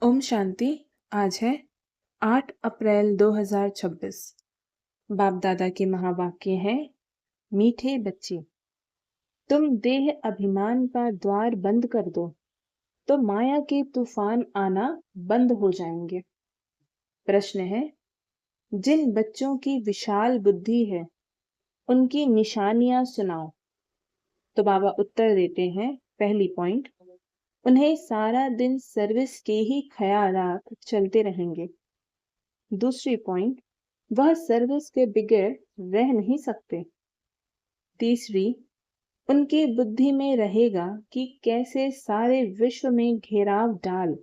ओम शांति। आज है 8 अप्रैल 2026। बाप दादा के महावाक्य है। मीठे बच्चे, तुम देह अभिमान का द्वार बंद कर दो तो माया के तूफान आना बंद हो जाएंगे। प्रश्न है, जिन बच्चों की विशाल बुद्धि है उनकी निशानियां सुनाओ। तो बाबा उत्तर देते हैं। पहली पॉइंट, उन्हें सारा दिन सर्विस के ही ख्यालात चलते रहेंगे। दूसरी पॉइंट, वह सर्विस के बगैर रह नहीं सकते। तीसरी, उनकी बुद्धि में रहेगा कि कैसे सारे विश्व में घेराव डाल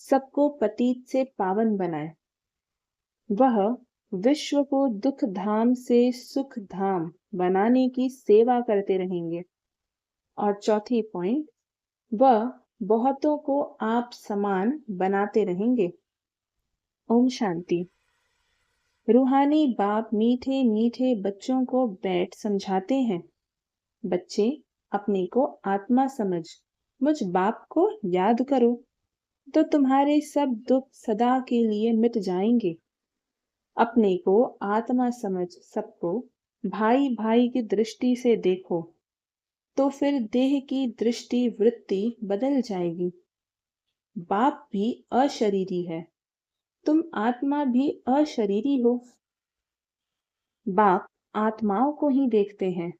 सबको पतित से पावन बनाए। वह विश्व को दुख धाम से सुख धाम बनाने की सेवा करते रहेंगे। और चौथी पॉइंट, वह बहुतों को आप समान बनाते रहेंगे। ओम शांति। रूहानी बाप मीठे मीठे बच्चों को बैठ समझाते हैं। बच्चे, अपने को आत्मा समझ मुझ बाप को याद करो तो तुम्हारे सब दुख सदा के लिए मिट जाएंगे। अपने को आत्मा समझ सबको भाई भाई की दृष्टि से देखो तो फिर देह की दृष्टि वृत्ति बदल जाएगी। बाप भी अशरीरी है, तुम आत्मा भी अशरीरी हो। बाप आत्माओं को ही देखते हैं।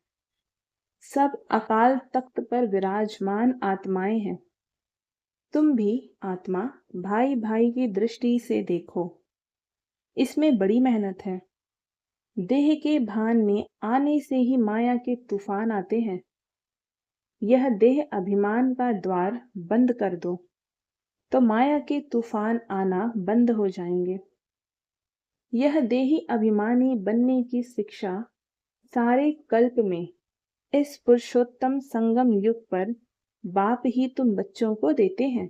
सब अकाल तख्त पर विराजमान आत्माएं हैं। तुम भी आत्मा भाई भाई की दृष्टि से देखो। इसमें बड़ी मेहनत है। देह के भान में आने से ही माया के तूफान आते हैं। यह देह अभिमान का द्वार बंद कर दो तो माया के तूफान आना बंद हो जाएंगे। यह देही अभिमानी बनने की शिक्षा सारे कल्प में इस पुरुषोत्तम संगम युग पर बाप ही तुम बच्चों को देते हैं।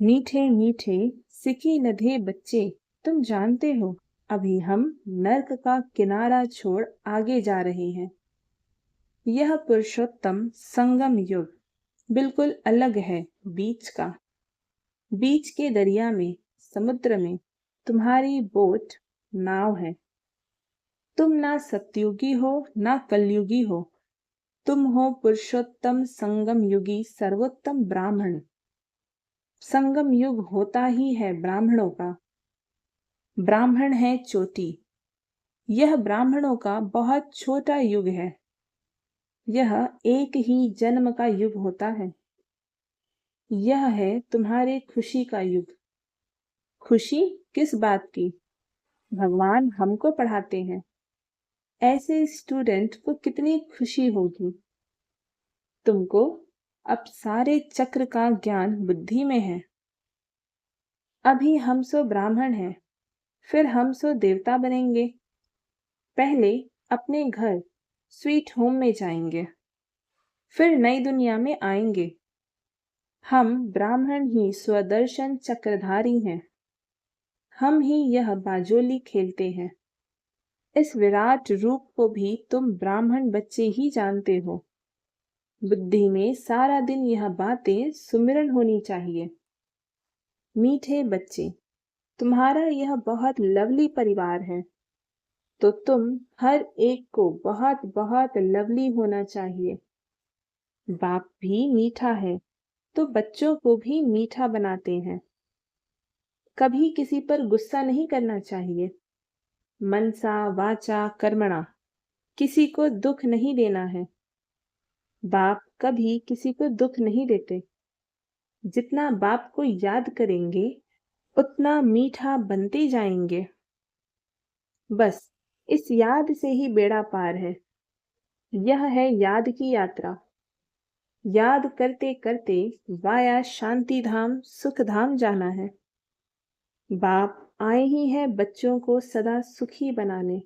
मीठे मीठे सिकी नधे बच्चे, तुम जानते हो अभी हम नर्क का किनारा छोड़ आगे जा रहे हैं। यह पुरुषोत्तम संगम युग बिल्कुल अलग है बीच का। बीच के दरिया में, समुद्र में तुम्हारी बोट नाव है। तुम ना सतयुगी हो ना कलयुगी हो, तुम हो पुरुषोत्तम संगम युगी सर्वोत्तम ब्राह्मण। संगम युग होता ही है ब्राह्मणों का। ब्राह्मण है चोटी। यह ब्राह्मणों का बहुत छोटा युग है। यह एक ही जन्म का युग होता है। यह है तुम्हारे खुशी का युग। खुशी किस बात की? भगवान हमको पढ़ाते हैं। ऐसे स्टूडेंट को कितनी खुशी होगी। तुमको अब सारे चक्र का ज्ञान बुद्धि में है। अभी हम सो ब्राह्मण हैं, फिर हम सो देवता बनेंगे। पहले अपने घर स्वीट होम में जाएंगे, फिर नई दुनिया में आएंगे। हम ब्राह्मण ही स्वदर्शन चक्रधारी हैं। हम ही यह बाजोली खेलते हैं। इस विराट रूप को भी तुम ब्राह्मण बच्चे ही जानते हो। बुद्धि में सारा दिन यह बातें सुमिरन होनी चाहिए। मीठे बच्चे, तुम्हारा यह बहुत लवली परिवार है, तो तुम हर एक को बहुत बहुत लवली होना चाहिए। बाप भी मीठा है तो बच्चों को भी मीठा बनाते हैं। कभी किसी पर गुस्सा नहीं करना चाहिए। मनसा वाचा कर्मणा, किसी को दुख नहीं देना है। बाप कभी किसी को दुख नहीं देते। जितना बाप को याद करेंगे उतना मीठा बनते जाएंगे। बस इस याद से ही बेड़ा पार है। यह है याद की यात्रा। याद करते करते वाया शांति धाम सुख धाम जाना है। बाप आए ही है बच्चों को सदा सुखी बनाने।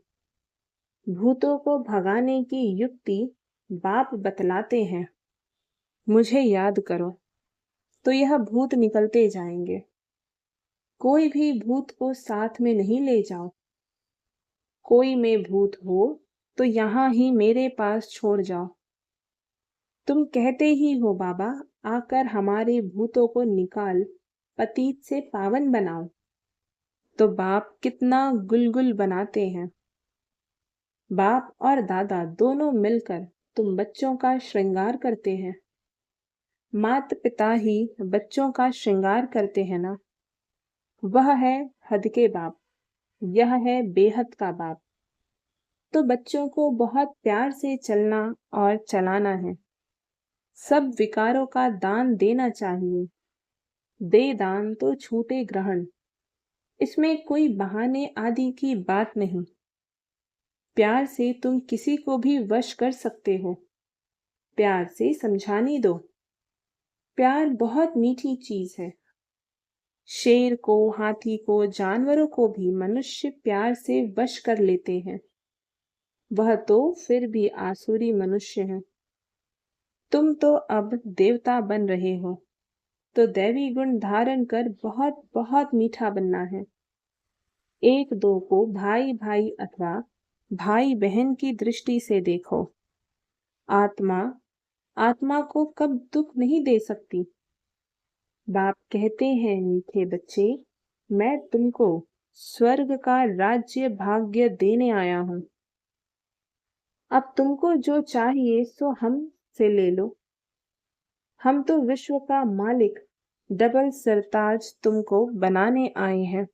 भूतों को भगाने की युक्ति बाप बतलाते हैं। मुझे याद करो तो यह भूत निकलते जाएंगे। कोई भी भूत को साथ में नहीं ले जाओ। कोई में भूत हो तो यहाँ ही मेरे पास छोड़ जाओ। तुम कहते ही हो बाबा आकर हमारे भूतों को निकाल पतीत से पावन बनाओ। तो बाप कितना गुलगुल बनाते हैं। बाप और दादा दोनों मिलकर तुम बच्चों का श्रृंगार करते हैं। माता पिता ही बच्चों का श्रृंगार करते हैं ना। वह है हद के बाप, यह है बेहद का बाप। तो बच्चों को बहुत प्यार से चलना और चलाना है। सब विकारों का दान देना चाहिए। दे दान तो छूटे ग्रहण। इसमें कोई बहाने आदि की बात नहीं। प्यार से तुम किसी को भी वश कर सकते हो। प्यार से समझाने दो। प्यार बहुत मीठी चीज है। शेर को, हाथी को, जानवरों को भी मनुष्य प्यार से वश कर लेते हैं। वह तो फिर भी आसुरी मनुष्य है। तुम तो अब देवता बन रहे हो, तो दैवी गुण धारण कर बहुत बहुत मीठा बनना है। एक दो को भाई भाई अथवा भाई बहन की दृष्टि से देखो। आत्मा आत्मा को कब दुख नहीं दे सकती। बाप कहते हैं, मीठे बच्चे, मैं तुमको स्वर्ग का राज्य भाग्य देने आया हूं। अब तुमको जो चाहिए सो हम से ले लो। हम तो विश्व का मालिक डबल सरताज तुमको बनाने आए हैं,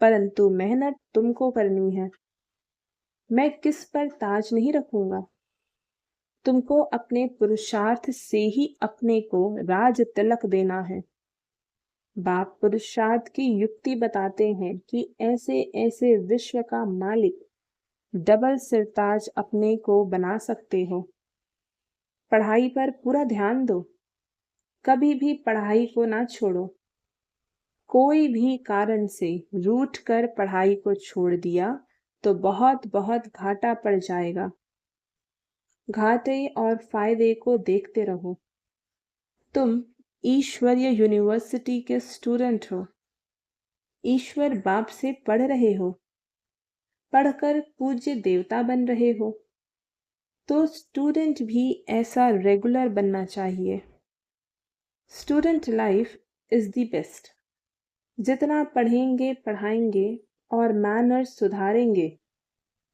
परंतु मेहनत तुमको करनी है। मैं किस पर ताज नहीं रखूंगा। तुमको अपने पुरुषार्थ से ही अपने को राज तिलक देना है। बाप पुरुषार्थ की युक्ति बताते हैं कि ऐसे ऐसे विश्व का मालिक डबल सिरताज अपने को बना सकते हो। पढ़ाई पर पूरा ध्यान दो। कभी भी पढ़ाई को ना छोड़ो। कोई भी कारण से रूठ कर पढ़ाई को छोड़ दिया तो बहुत बहुत घाटा पड़ जाएगा। घाटे और फायदे को देखते रहो। तुम ईश्वरीय यूनिवर्सिटी के स्टूडेंट हो। ईश्वर बाप से पढ़ रहे हो। पढ़कर पूज्य देवता बन रहे हो। तो स्टूडेंट भी ऐसा रेगुलर बनना चाहिए। Student life is the best. जितना पढ़ेंगे पढ़ाएंगे और मैनर्स सुधारेंगे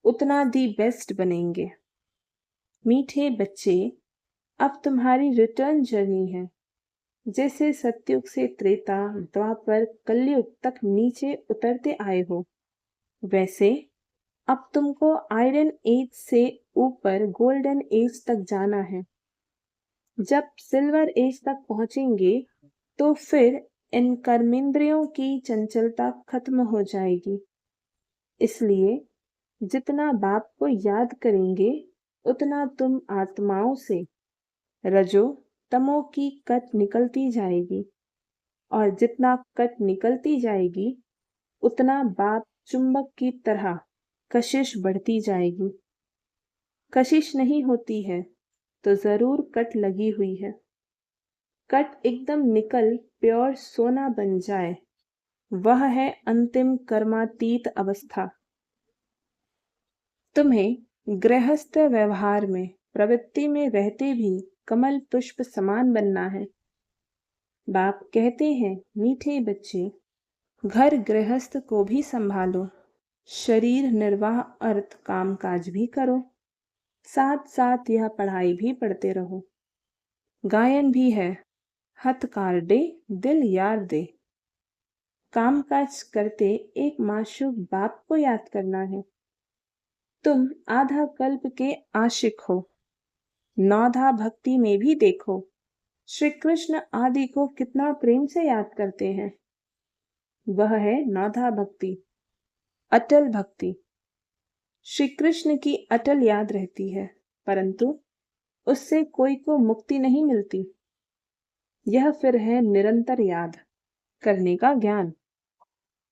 उतना दी बेस्ट बनेंगे। मीठे बच्चे, अब तुम्हारी रिटर्न जर्नी है। जैसे सतयुग से त्रेता, द्वापर, कलयुग तक नीचे उतरते आए हो, वैसे अब तुमको आयरन एज से ऊपर गोल्डन एज तक जाना है। जब सिल्वर एज तक पहुंचेंगे तो फिर इन कर्मेंद्रियों की चंचलता खत्म हो जाएगी। इसलिए जितना बाप को याद करेंगे उतना तुम आत्माओं से रजो तमो की कट निकलती जाएगी, और जितना कट निकलती जाएगी उतना बाप चुंबक की तरह कशिश बढ़ती जाएगी। कशिश नहीं होती है तो जरूर कट लगी हुई है। कट एकदम निकल प्योर सोना बन जाए, वह है अंतिम कर्मातीत अवस्था। तुम्हें गृहस्थ व्यवहार में, प्रवृत्ति में रहते भी कमल पुष्प समान बनना है। बाप कहते हैं, मीठे बच्चे, घर गृहस्थ को भी संभालो, शरीर निर्वाह अर्थ कामकाज भी करो, साथ साथ यह पढ़ाई भी पढ़ते रहो। गायन भी है, हथ कार दे दिल यार दे। कामकाज करते एक माशूक बाप को याद करना है। तुम आधा कल्प के आशिक हो। नौधा भक्ति में भी देखो, श्री कृष्ण आदि को कितना प्रेम से याद करते हैं। वह है नौधा भक्ति, अटल भक्ति। श्री कृष्ण की अटल याद रहती है, परंतु उससे कोई को मुक्ति नहीं मिलती। यह फिर है निरंतर याद करने का ज्ञान।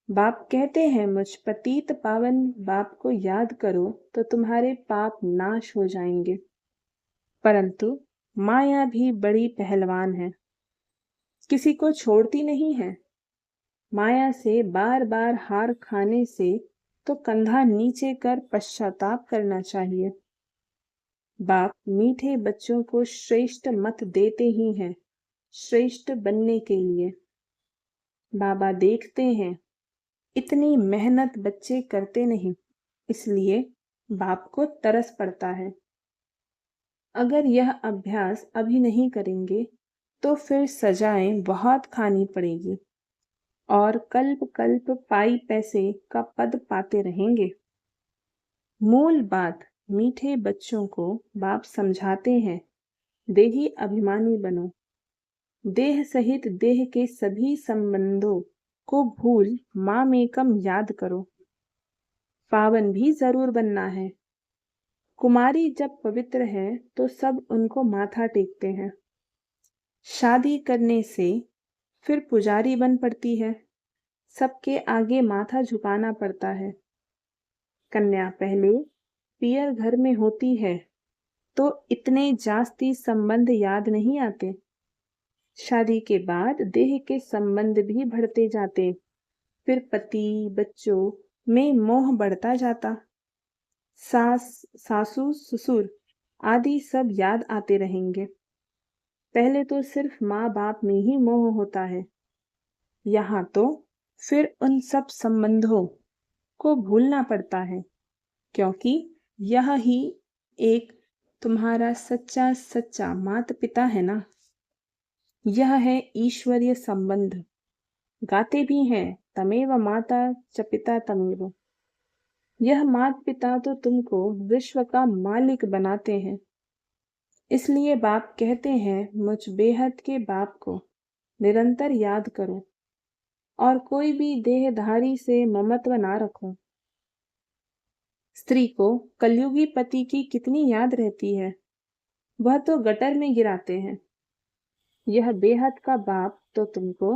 बाप कहते हैं, मुझ पतित पावन बाप को याद करो तो तुम्हारे पाप नाश हो जाएंगे। परंतु माया भी बड़ी पहलवान है, किसी को छोड़ती नहीं है। माया से बार बार हार खाने से तो कंधा नीचे कर पश्चाताप करना चाहिए। बाप मीठे बच्चों को श्रेष्ठ मत देते ही हैं, श्रेष्ठ बनने के लिए। बाबा देखते हैं इतनी मेहनत बच्चे करते नहीं, इसलिए बाप को तरस पड़ता है। अगर यह अभ्यास अभी नहीं करेंगे तो फिर सजाएं बहुत खानी पड़ेगी और कल्प कल्प पाई पैसे का पद पाते रहेंगे। मूल बात मीठे बच्चों को बाप समझाते हैं, देही अभिमानी बनो, देह सहित देह के सभी संबंधों को भूल मामेकम याद करो। पावन भी जरूर बनना है। कुमारी जब पवित्र है तो सब उनको माथा टेकते हैं। शादी करने से फिर पुजारी बन पड़ती है, सबके आगे माथा झुकाना पड़ता है। कन्या पहले पियर घर में होती है तो इतने जास्ती संबंध याद नहीं आते। शादी के बाद देह के संबंध भी बढ़ते जाते, फिर पति बच्चों में मोह बढ़ता जाता। सास सासू ससुर आदि सब याद आते रहेंगे। पहले तो सिर्फ माँ बाप में ही मोह होता है, यहाँ तो फिर उन सब संबंधों को भूलना पड़ता है, क्योंकि यह ही एक तुम्हारा सच्चा सच्चा माता पिता है ना। यह है ईश्वरीय संबंध। गाते भी हैं तमेव माता च पिता तमेव। यह माता पिता तो तुमको विश्व का मालिक बनाते हैं। इसलिए बाप कहते हैं मुझ बेहद के बाप को निरंतर याद करो और कोई भी देहधारी से ममत्व ना रखो। स्त्री को कलयुगी पति की कितनी याद रहती है, वह तो गटर में गिराते हैं। यह बेहद का बाप तो तुमको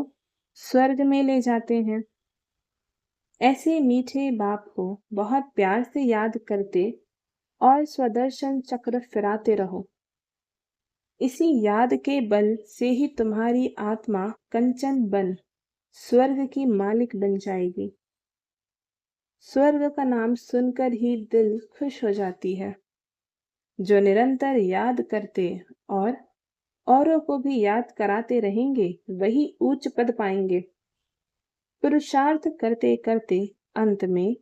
स्वर्ग में ले जाते हैं। ऐसे मीठे बाप को बहुत प्यार से याद करते और स्वदर्शन चक्र फिराते रहो। इसी याद के बल से ही तुम्हारी आत्मा कंचन बन स्वर्ग की मालिक बन जाएगी। स्वर्ग का नाम सुनकर ही दिल खुश हो जाती है। जो निरंतर याद करते और औरों को भी याद कराते रहेंगे वही उच्च पद पाएंगे। पुरुषार्थ करते करते अंत में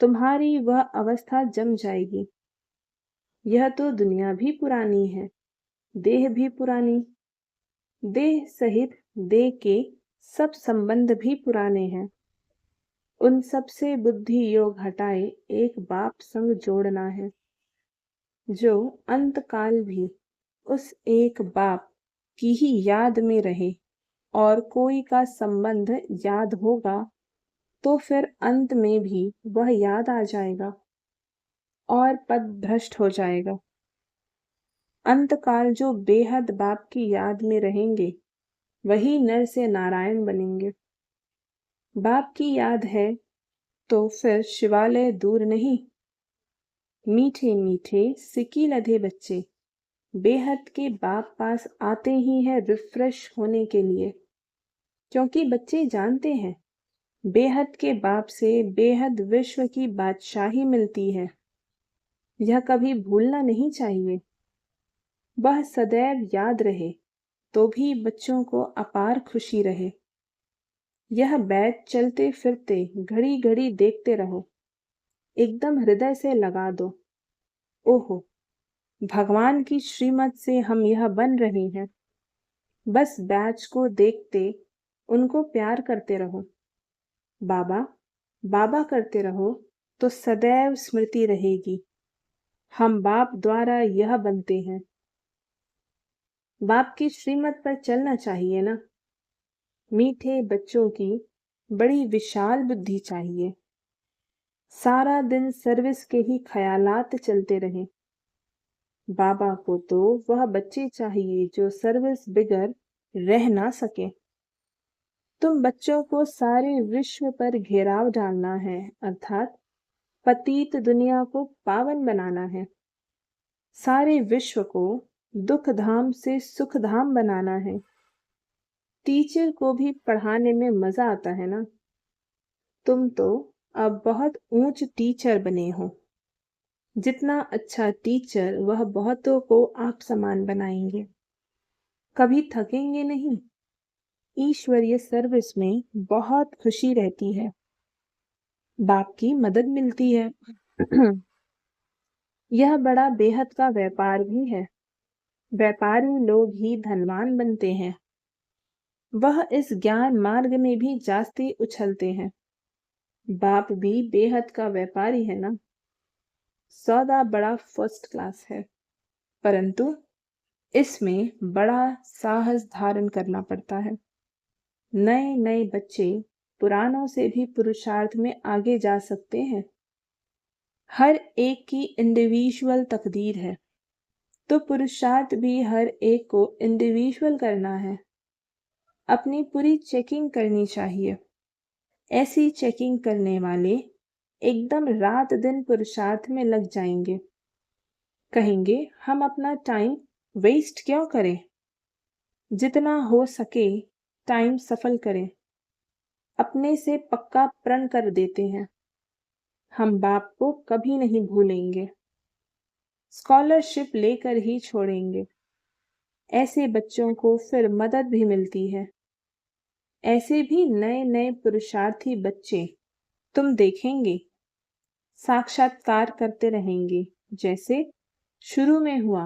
तुम्हारी वह अवस्था जम जाएगी। यह तो दुनिया भी पुरानी है, देह भी पुरानी, देह सहित देह के सब संबंध भी पुराने हैं। उन सब से बुद्धि योग हटाए एक बाप संग जोड़ना है, जो अंत काल भी उस एक बाप की ही याद में रहे। और कोई का संबंध याद होगा तो फिर अंत में भी वह याद आ जाएगा और पद भ्रष्ट हो जाएगा। अंतकाल जो बेहद बाप की याद में रहेंगे वही नर से नारायण बनेंगे। बाप की याद है तो फिर शिवालय दूर नहीं। मीठे मीठे सिकी लधे बच्चे बेहद के बाप पास आते ही हैं रिफ्रेश होने के लिए, क्योंकि बच्चे जानते हैं बेहद के बाप से बेहद विश्व की बादशाही मिलती है। यह कभी भूलना नहीं चाहिए। वह सदैव याद रहे तो भी बच्चों को अपार खुशी रहे। यह बैठ चलते फिरते घड़ी घड़ी देखते रहो, एकदम हृदय से लगा दो। ओहो, भगवान की श्रीमत से हम यह बन रहे हैं। बस बैच को देखते उनको प्यार करते रहो। बाबा बाबा करते रहो तो सदैव स्मृति रहेगी, हम बाप द्वारा यह बनते हैं। बाप की श्रीमत पर चलना चाहिए ना। मीठे बच्चों की बड़ी विशाल बुद्धि चाहिए। सारा दिन सर्विस के ही ख्यालात चलते रहे। बाबा को तो वह बच्चे चाहिए जो सर्विस बिगर रह ना सके। तुम बच्चों को सारे विश्व पर घेराव डालना है, अर्थात पतित दुनिया को पावन बनाना है। सारे विश्व को दुख धाम से सुख धाम बनाना है। टीचर को भी पढ़ाने में मजा आता है ना। तुम तो अब बहुत ऊंच टीचर बने हो। जितना अच्छा टीचर वह बहुतों को आप समान बनाएंगे। कभी थकेंगे नहीं। ईश्वरीय सर्विस में बहुत खुशी रहती है। बाप की मदद मिलती है। यह बड़ा बेहद का व्यापार भी है। व्यापारी लोग ही धनवान बनते हैं। वह इस ज्ञान मार्ग में भी जास्ती उछलते हैं। बाप भी बेहद का व्यापारी है ना। सौदा बड़ा फर्स्ट क्लास है, परंतु इसमें बड़ा साहस धारण करना पड़ता है। नए नए बच्चे पुरानों से भी पुरुषार्थ में आगे जा सकते हैं। हर एक की इंडिविजुअल तकदीर है, तो पुरुषार्थ भी हर एक को इंडिविजुअल करना है। अपनी पूरी चेकिंग करनी चाहिए। ऐसी चेकिंग करने वाले एकदम रात दिन पुरुषार्थ में लग जाएंगे। कहेंगे हम अपना टाइम वेस्ट क्यों करें, जितना हो सके टाइम सफल करें। अपने से पक्का प्रण कर देते हैं, हम बाप को कभी नहीं भूलेंगे, स्कॉलरशिप लेकर ही छोड़ेंगे। ऐसे बच्चों को फिर मदद भी मिलती है। ऐसे भी नए नए पुरुषार्थी बच्चे तुम देखेंगे, साक्षात्कार करते रहेंगे। जैसे शुरू में हुआ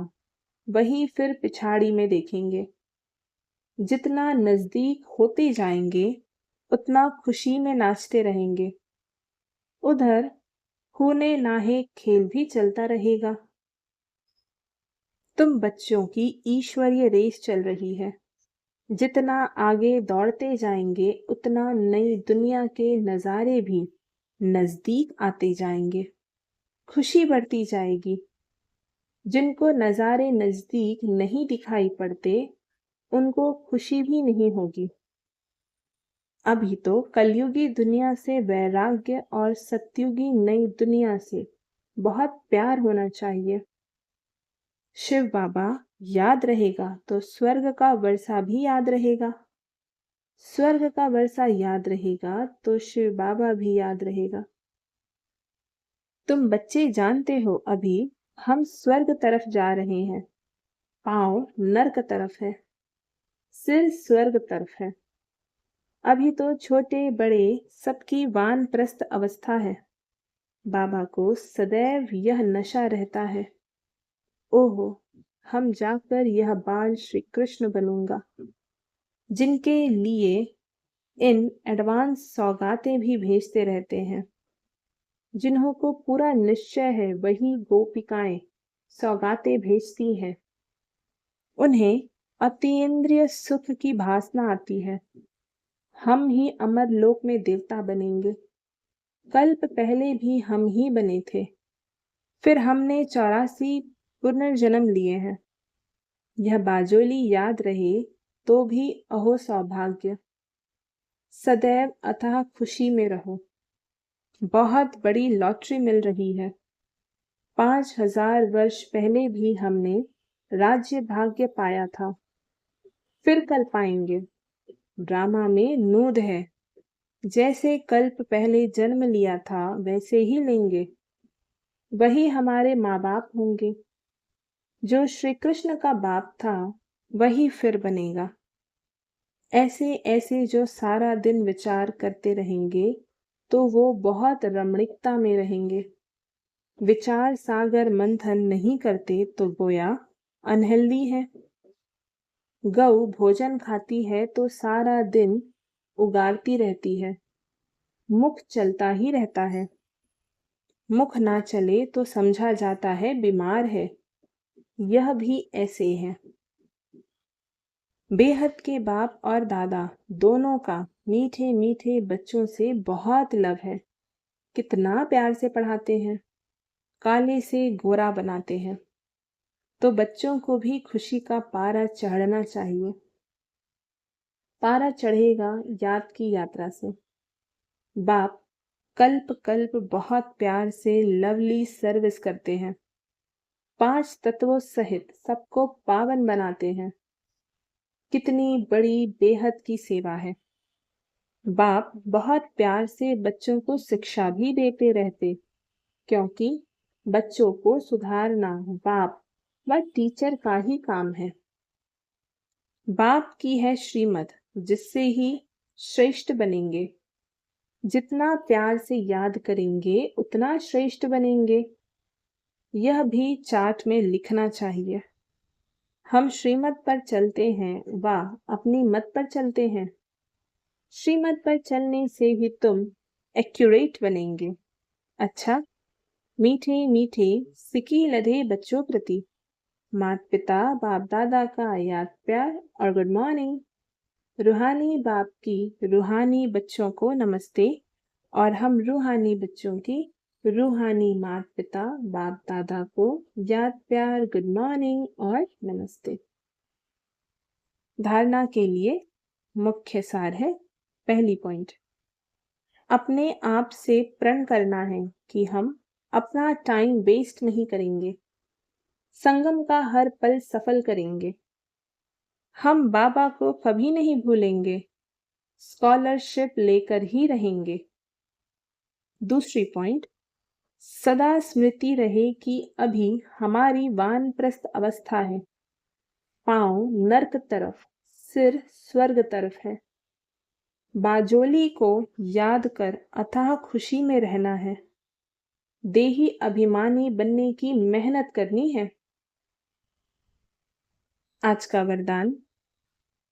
वही फिर पिछाड़ी में देखेंगे। जितना नजदीक होते जाएंगे उतना खुशी में नाचते रहेंगे। उधर होने नाहे खेल भी चलता रहेगा। तुम बच्चों की ईश्वरीय रेस चल रही है। जितना आगे दौड़ते जाएंगे उतना नई दुनिया के नजारे भी नजदीक आते जाएंगे। खुशी बढ़ती जाएगी। जिनको नजारे नजदीक नहीं दिखाई पड़ते उनको खुशी भी नहीं होगी। अभी तो कलयुगी दुनिया से वैराग्य और सत्युगी नई दुनिया से बहुत प्यार होना चाहिए। शिव बाबा याद रहेगा तो स्वर्ग का वर्षा भी याद रहेगा। स्वर्ग का वर्षा याद रहेगा तो शिव बाबा भी याद रहेगा। तुम बच्चे जानते हो अभी हम स्वर्ग तरफ जा रहे हैं। पांव नर्क तरफ है, सिर स्वर्ग तरफ है। अभी तो छोटे बड़े सबकी वानप्रस्थ अवस्था है। बाबा को सदैव यह नशा रहता है, ओहो हम जाकर यह बाल श्री कृष्ण बनूंगा। जिनके लिए इन एडवांस सौगातें भी भेजते रहते हैं। जिन्हों को पूरा निश्चय है वही गोपिकाएं सौगातें भेजती हैं। उन्हें अतीन्द्रिय सुख की भासना आती है। हम ही अमर लोक में देवता बनेंगे। कल्प पहले भी हम ही बने थे, फिर हमने 84 पुनर्जन्म लिए हैं। यह बाजोली याद रहे तो भी अहो सौभाग्य। सदैव अथाह खुशी में रहो। बहुत बड़ी लॉटरी मिल रही है। 5000 वर्ष पहले भी हमने राज्य भाग्य पाया था, फिर कल पाएंगे। ड्रामा में नूद है, जैसे कल्प पहले जन्म लिया था वैसे ही लेंगे। वही हमारे माँ बाप होंगे। जो श्री कृष्ण का बाप था वही फिर बनेगा। ऐसे ऐसे जो सारा दिन विचार करते रहेंगे तो वो बहुत रमणीकता में रहेंगे। विचार सागर मंथन नहीं करते तो गोया अनहेल्दी है। गऊ भोजन खाती है तो सारा दिन उगारती रहती है। मुख चलता ही रहता है। मुख ना चले तो समझा जाता है बीमार है। यह भी ऐसे है। बेहद के बाप और दादा दोनों का मीठे मीठे बच्चों से बहुत लव है। कितना प्यार से पढ़ाते हैं, काले से गोरा बनाते हैं। तो बच्चों को भी खुशी का पारा चढ़ना चाहिए। पारा चढ़ेगा याद की यात्रा से। बाप कल्प कल्प बहुत प्यार से लवली सर्विस करते हैं। 5 तत्वों सहित सबको पावन बनाते हैं। कितनी बड़ी बेहद की सेवा है। बाप बहुत प्यार से बच्चों को शिक्षा भी देते रहते, क्योंकि बच्चों को सुधारना बाप व टीचर का ही काम है। बाप की है श्रीमत, जिससे ही श्रेष्ठ बनेंगे। जितना प्यार से याद करेंगे उतना श्रेष्ठ बनेंगे। यह भी चार्ट में लिखना चाहिए। हम श्रीमत पर चलते हैं व अपनी मत पर चलते हैं। श्रीमत पर चलने से ही तुम एक्यूरेट बनेंगे। अच्छा, मीठे मीठे सिकी लधे बच्चों प्रति माता पिता बाप दादा का याद प्यार और गुड मॉर्निंग। रूहानी बाप की रूहानी बच्चों को नमस्ते और हम रूहानी बच्चों की रूहानी माता पिता बाप दादा को याद प्यार गुड मॉर्निंग और नमस्ते। धारणा के लिए मुख्य सार है। पहली पॉइंट, अपने आप से प्रण करना है कि हम अपना टाइम वेस्ट नहीं करेंगे, संगम का हर पल सफल करेंगे। हम बाबा को कभी नहीं भूलेंगे, स्कॉलरशिप लेकर ही रहेंगे। दूसरी पॉइंट, सदा स्मृति रहे कि अभी हमारी वानप्रस्थ अवस्था है। पांव नर्क तरफ, सिर स्वर्ग तरफ है। बाजोली को याद कर अथाह खुशी में रहना है। देही अभिमानी बनने की मेहनत करनी है। आज का वरदान,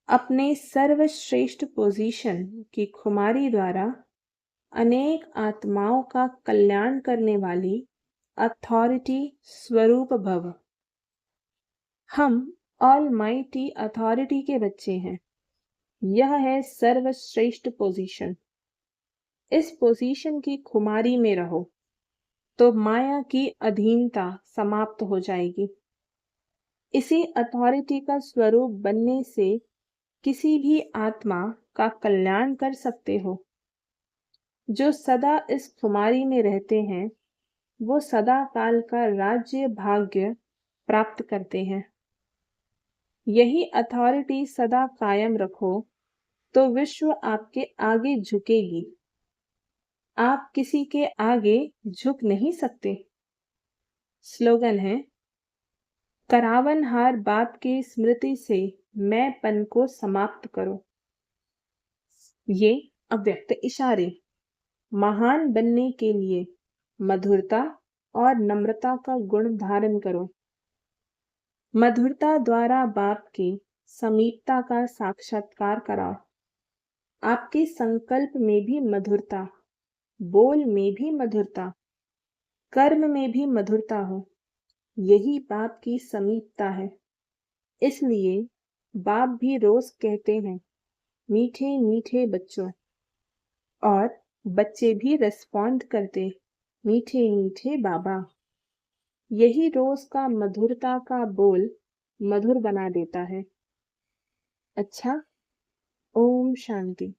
अपने सर्वश्रेष्ठ पोजीशन की खुमारी द्वारा अनेक आत्माओं का कल्याण करने वाली अथॉरिटी स्वरूप भव। हम ऑलमाइटी अथॉरिटी के बच्चे हैं। यह है सर्वश्रेष्ठ पोजीशन। इस पोजीशन की खुमारी में रहो तो माया की अधीनता समाप्त हो जाएगी। इसी अथॉरिटी का स्वरूप बनने से किसी भी आत्मा का कल्याण कर सकते हो। जो सदा इस खुमारी में रहते हैं वो सदा काल का राज्य भाग्य प्राप्त करते हैं। यही अथॉरिटी सदा कायम रखो तो विश्व आपके आगे झुकेगी। आप किसी के आगे झुक नहीं सकते। स्लोगन है, करावनहार बाप की स्मृति से मैंपन को समाप्त करो। ये अव्यक्त इशारे। महान बनने के लिए मधुरता और नम्रता का गुण धारण करो। मधुरता द्वारा बाप की समीपता का साक्षात्कार कराओ। आपके संकल्प में भी मधुरता, बोल में भी मधुरता, कर्म में भी मधुरता हो। यही बाप की समीपता है। इसलिए बाप भी रोज कहते हैं, मीठे मीठे बच्चों, और बच्चे भी रिस्पॉन्ड करते, मीठे मीठे बाबा। यही रोज का मधुरता का बोल मधुर बना देता है। अच्छा, ओम शांति।